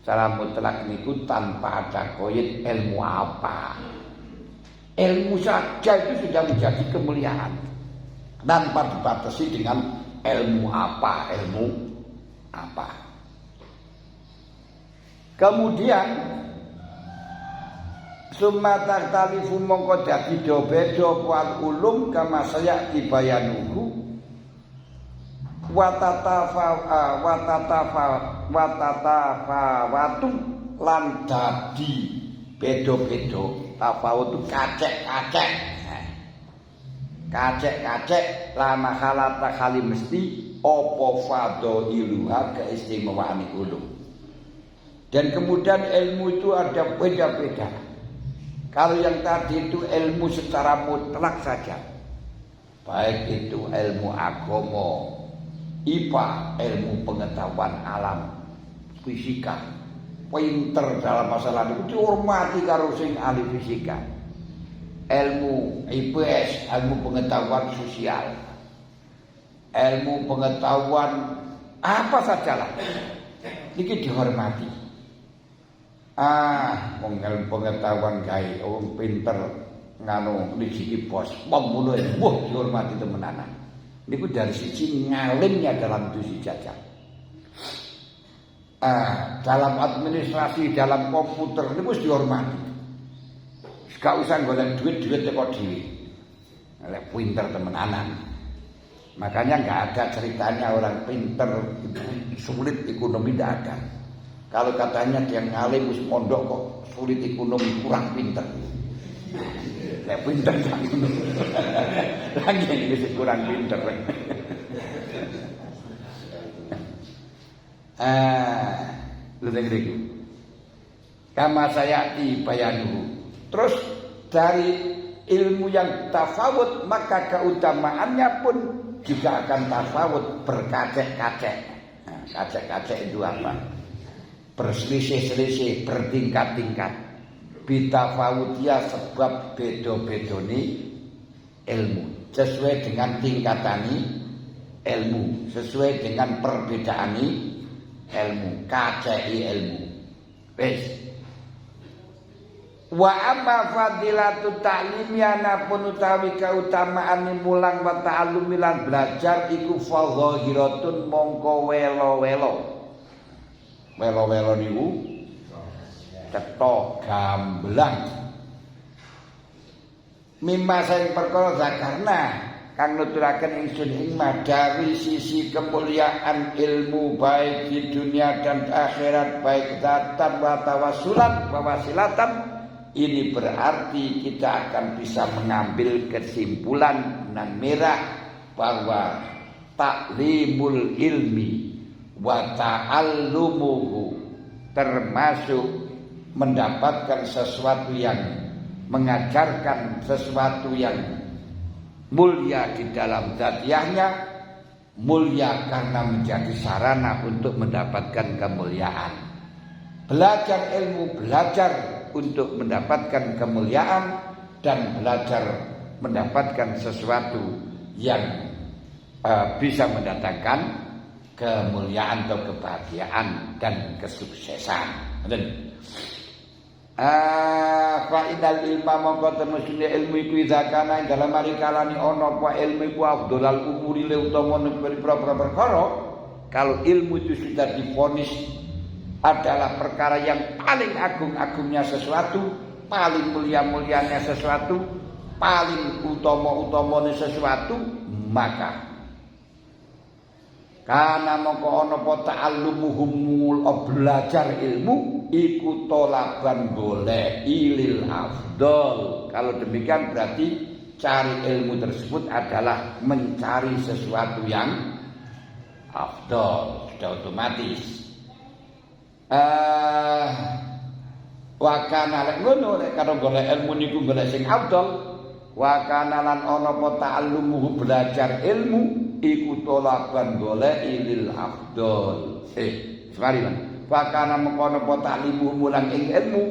Secara mutlak niku tanpa ada koyit ilmu apa. Ilmu saja itu sudah menjadi kemuliaan. Tanpa dibatasi dengan ilmu apa. Kemudian summa talifu mongko dadi beda wal ulum kama saya dibayanuhu watatu lan dadi beda-beda. Tafawut itu kacek la mahalata kali mesti apa fadhailuha keistimewaan ulum. Dan kemudian ilmu itu ada beda-beda. Kalau yang tadi itu ilmu secara mutlak saja, baik itu ilmu agama, IPA, ilmu pengetahuan alam, fisika, pinter dalam masalah itu dihormati karo sing ahli fisika. Ilmu IPS, ilmu pengetahuan sosial, ilmu pengetahuan apa sajalah, ini dihormati. Ilmu pengetahuan gawe wong pinter nganu niki bos, pembunuh, dihormati temenanan. Niku dari sisi ngalimnya dalam itu saja. Dalam administrasi, dalam komputer niku wis dihormati. Gak usah golek duit teko dhewe. Lek pinter temenanan. Makanya enggak ada ceritanya orang pinter sulit ekonomi, tidak ada. Kalau katanya dia ngalim wis mondok kok sulit ekonomi, kurang pinter. Lek pinter kan. Lagi wis kurang pinter. Lha ngene kama saya bayanu. Terus dari ilmu yang tafawut maka keutamaannya pun juga akan tafawut, berkacek-kacek. Kacek-kacek itu apa? Berselisih-selisih, bertingkat-tingkat. Bitafawutnya sebab bedo-bedoni ilmu. Sesuai dengan tingkatani ilmu, sesuai dengan perbedaani ilmu, kacei ilmu. Wes. Wa amma fadilatu ta'lim yana pun utawi kautamaan mulang wa ta'allum lan belajar iku fadhiratun mongko welo-welo. Welo-welo niku cetok gamblang. Mimma sing perkara zakarna kang nuturaken ingsun ing dari sisi kemuliaan ilmu baik di dunia dan akhirat, baik zatan wa tawassulan wa wasilatan. Ini berarti kita akan bisa mengambil kesimpulan nan merah bahwa taklimul ilmi wa ta'allumuhu termasuk mendapatkan sesuatu yang mengajarkan sesuatu yang mulia di dalam dzatiyahnya, mulia karena menjadi sarana untuk mendapatkan kemuliaan. Belajar ilmu, belajar untuk mendapatkan kemuliaan dan belajar mendapatkan sesuatu yang bisa mendatangkan kemuliaan atau kebahagiaan dan kesuksesan. Fa'idal ilma mongko temune ilmu iku zakana dalam mari kalani ana apa ilmu iku afdhalul umuri le utama perkara. Kalau ilmu itu sudah divonis adalah perkara yang paling agung-agungnya sesuatu, paling mulia-mulianya sesuatu, paling utama-utamanya sesuatu, maka karena mongko ana apa ta'allumuhumul belajar ilmu iku tolaban golek ilil afdol. Kalau demikian berarti cari ilmu tersebut adalah mencari sesuatu yang afdol, sudah otomatis. Wa kana lek ngono lek karo golek ilmu niku golek sing afdol. Wa kana lan ana apa ta'allumuhu belajar ilmu iku tolaban golek ilil afdol. Semari Bang. Wa kana mengkono apa ta'limu mulang ing ilmu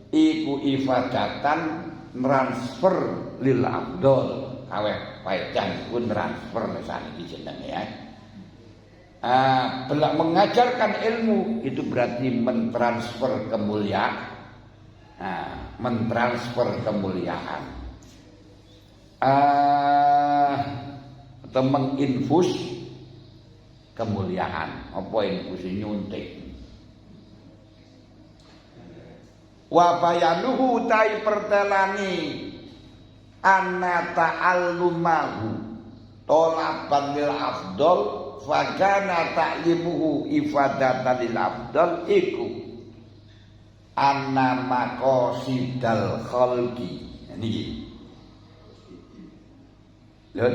iku ifadatan transfer lil afdol. Aweh paedan pun transfer sakniki jenenge ya. mengajarkan ilmu itu berarti mentransfer kemuliaan. Mentransfer kemuliaan. Atau menginfus kemuliaan. Apa infus nyuntik? Wa bayanuhu tai pertelani anna ta'allumahu tolaban lil afdal fagana ta'limuhu ifadatan lil afdal iku anna maqasidal khalqi. Niki lho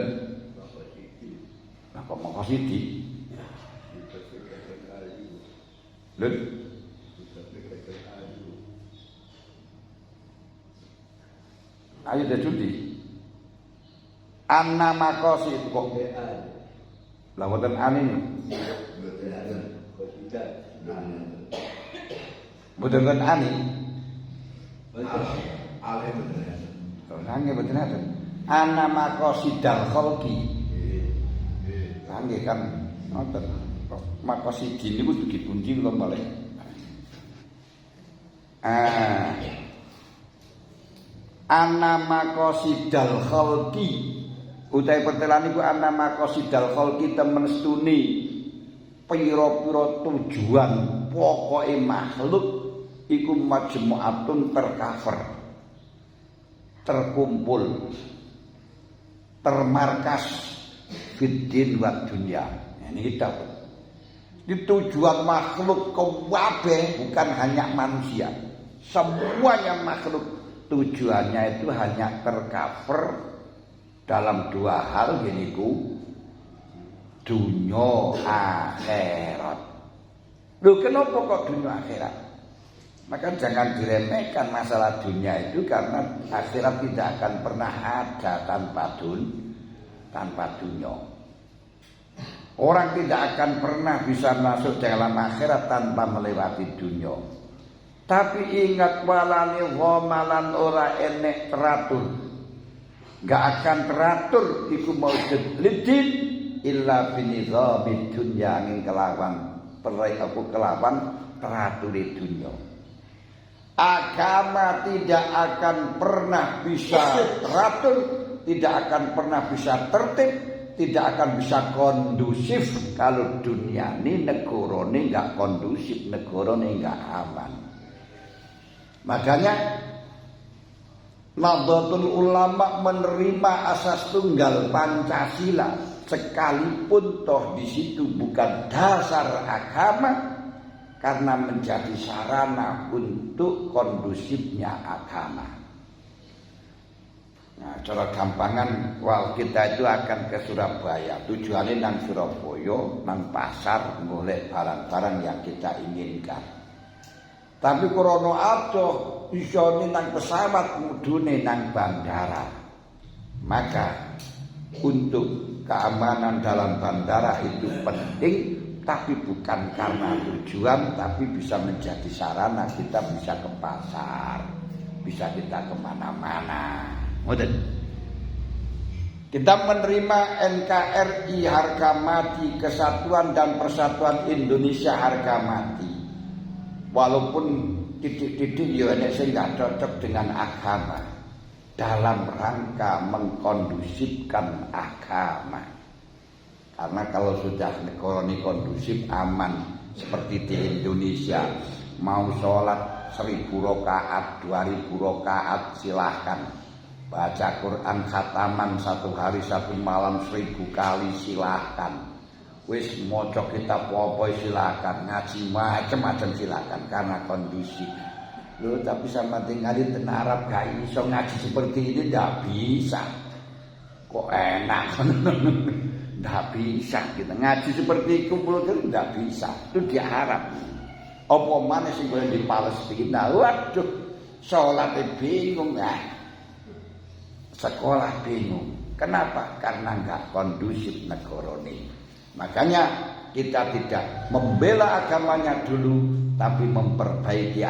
apa maqasidi lho ayo dadi anna maqasid kok lah wonten ane mboten ane ale mboten ane anna maqasidal khalqi nggih kan ngoten maqasidi niku dipunji kula malih anna maqasidal khalqi utahe pertelan iku anna maqasidal khalqi temen stuni pira-pira tujuan pokoke makhluk iku majmu'atun tercover terkumpul termarkas fiddin wa dunya. Ini kita di tujuan makhluk kabeh bukan hanya manusia, semuanya makhluk tujuannya itu hanya tercover dalam dua hal yaitu dunia akhirat. Loh kenapa kok dunia akhirat? Maka jangan diremehkan masalah dunia itu karena akhirat tidak akan pernah ada tanpa dunia. Orang tidak akan pernah bisa masuk dalam akhirat tanpa melewati dunia. Tapi ingat walani ghamalan ora enek teratur. Gak akan teratur iku maujud lidin illa binizami dunya ing kelawan perai aku kelawan teraturi dunya. Agama tidak akan pernah bisa teratur, tidak akan pernah bisa tertib, tidak akan bisa kondusif kalau dunia ini negara ini enggak kondusif, negara ini enggak aman. Makanya Nahdlatul Ulama menerima asas tunggal Pancasila sekalipun toh di situ bukan dasar agama karena menjadi sarana untuk kondusifnya agama. Nah, cara gampangan kita itu akan ke Surabaya. Tujuannya nang Surabaya, nang pasar golek barang-barang yang kita inginkan. Tapi krono adoh isone nang pesawat mudune nang bandara. Maka untuk keamanan dalam bandara itu penting, tapi bukan karena tujuan, tapi bisa menjadi sarana kita bisa ke pasar, bisa kita kemana-mana. Ngoten. Kita menerima NKRI harga mati, Kesatuan dan Persatuan Indonesia harga mati. Walaupun titik-titik ya nek sing gak cocok dengan agama dalam rangka mengkondusifkan agama. Karena kalau sudah negara ini kondusif aman seperti di Indonesia, mau sholat 1000 rakaat, 2000 rakaat silahkan. Baca Quran khataman 1 hari 1 malam 1000 kali silahkan. Wis maca kitab apa silakan, ngaji macam-macam silakan karena kondusif. Loh tapi sama tinggal di tanah Arab gak iso ngaji seperti ini ndak bisa. Kok enak. Ndak bisa kita ngaji seperti itu ndak bisa. Itu di Arab. Apa mana sih boleh di Palestina? Waduh, sholatnya bingung ya. Sekolah bingung. Kenapa? Karena nggak kondusif negara ini. Makanya kita tidak membela agamanya dulu, tapi memperbaiki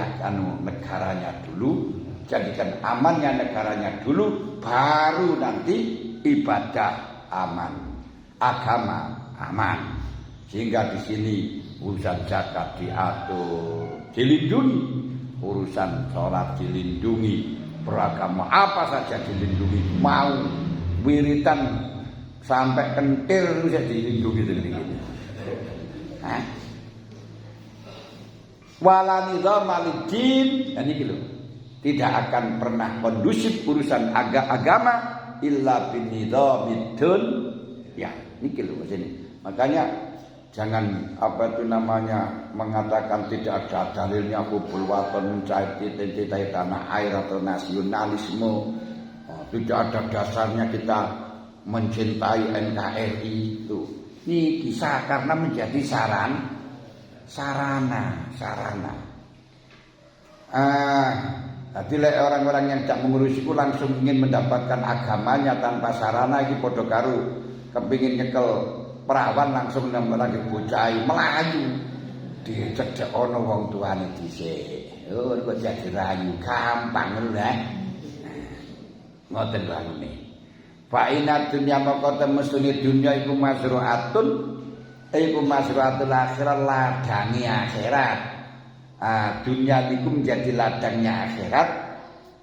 negaranya dulu. Jadikan amannya negaranya dulu, baru nanti ibadah aman, agama aman. Sehingga di sini urusan zakat diatur, dilindungi, urusan sholat dilindungi, beragama apa saja dilindungi, mau wiritan sampai kentir bisa dilindungi dengan ini. Wala nizam al-din, ini gitu. Tidak akan pernah kondusif urusan agama illa bin nizamid dun. Ya, ini gitu sini. Makanya jangan mengatakan tidak ada dalilnya hubul watan mencintai tanah air atau nasionalisme. Tidak ada dasarnya kita mencintai NKRI itu. Ini kisah karena menjadi sarana. Jadi orang-orang yang tidak mengurusiku langsung ingin mendapatkan agamanya tanpa sarana iki padha karo kepingin nyekel perawan langsung lagi bocah melayu dicedhek ana wong tuane dhisik. Oh kok jadi rayu gampang lho ha. Ngoten lho. Fa inna dunya maka temestune dunya iku masruatun iku masruatul akhirat ladange akhirat. Dunia itu menjadi ladangnya akhirat.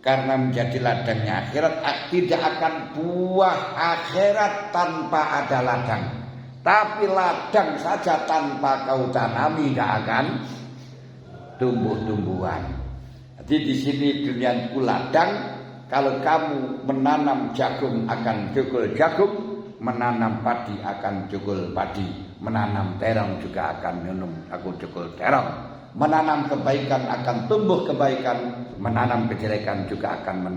Karena menjadi ladangnya akhirat tidak akan buah akhirat tanpa ada ladang. Tapi ladang saja tanpa kau tanami tidak akan tumbuh-tumbuhan. Jadi di sini dunia itu ladang. Kalau kamu menanam jagung akan jugul jagung, menanam padi akan jugul padi, menanam terong juga akan aku jugul terong, menanam kebaikan akan tumbuh kebaikan, menanam kejelekan juga akan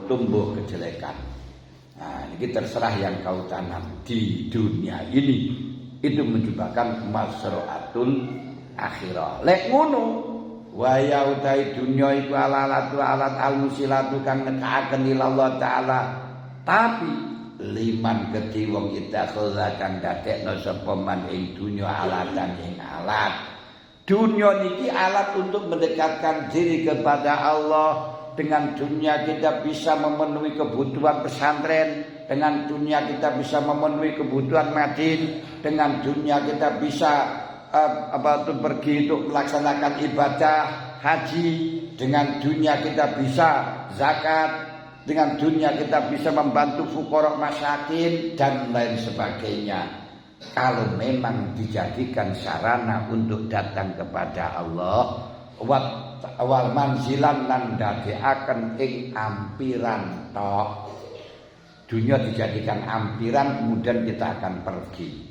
tumbuh kejelekan. Nah, ini terserah yang kau tanam di dunia ini. Itu menyebabkan masruatul akhirah. Lek ngono wa ya utai dunya iku alat al-musilatu kang nekakaken ilallah taala. Tapi liman gede wong ittakhadha kang dadekno sapa man ing dunya alatan ing alat. Dunia niki alat untuk mendekatkan diri kepada Allah. Dengan dunia kita bisa memenuhi kebutuhan pesantren. Dengan dunia kita bisa memenuhi kebutuhan madin. Dengan dunia kita bisa pergi untuk melaksanakan ibadah haji. Dengan dunia kita bisa zakat. Dengan dunia kita bisa membantu fuqara masakin dan lain sebagainya. Kalau memang dijadikan sarana untuk datang kepada Allah, wal manzilan lan dadekaken ing ampiran tok. Dunia dijadikan ampiran kemudian kita akan pergi.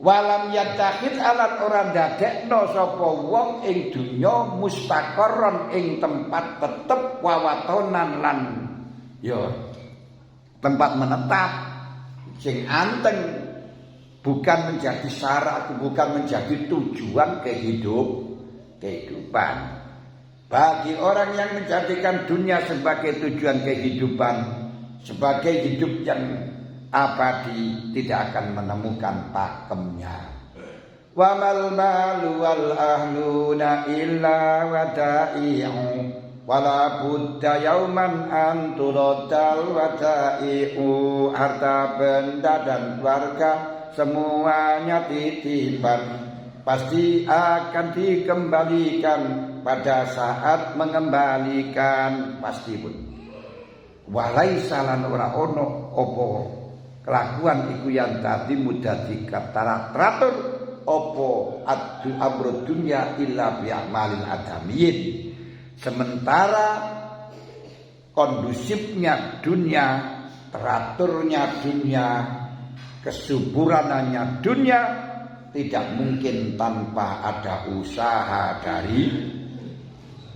Walam yattakhid alat orang dadekno sapa wong ing dunya mustaqarron ing tempat tetep wawatonan lan ya tempat menetap sing anteng, bukan menjadi syarat, bukan menjadi tujuan kehidupan. Bagi orang yang menjadikan dunia sebagai tujuan kehidupan, sebagai hidup yang abadi, tidak akan menemukan pakemnya. Wa mal malu wal ahluna illa wada'i'u wala budda yauman anturodal wada'i'u. Harta benda dan keluarga semuanya titipan, pasti akan dikembalikan pada saat mengembalikan, pasti pun. Walaisa lan ora ono apa kelakuan iku yang tadi mudah teratur apa amru dunya illa bi amalil adamiyin. Sementara kondusifnya dunia, teraturnya dunia, kesuburannya dunia tidak mungkin tanpa ada usaha dari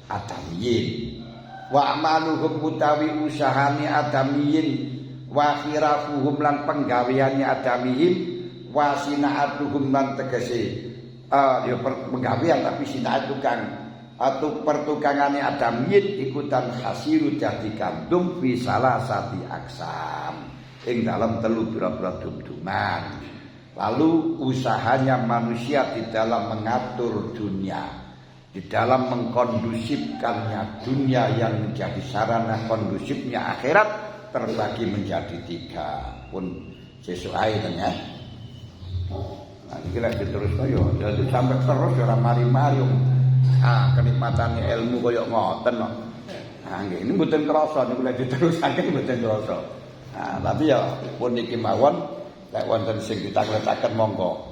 adamiyin. Wa amaluhum utawi usahani adamiyin, wa khirafuhum lan penggaweane adamiyin, wa sinaatuhum lan tegese ya penggawean tapi sinaat tukang atau pertukangane adamiyin ikutan hasiru jadi gandum fi salasati aksam ing dalam telu pira-pira dum-duman. Lalu usahanya manusia di dalam mengatur dunia, di dalam mengkondusifkannya dunia yang menjadi sarana kondusifnya akhirat terbagi menjadi 3 pun sesuai dengan Nah, iki lek diterusno yo dadi sampai terus ora mari-mari. Ah, kenikmatane ilmu kaya ngoten kok. Nah, nggih ini mboten krasa niku lek diterusake mboten krasa. Nah, tapi ya pun niki mawon lek wonten sing ditakletaken monggo.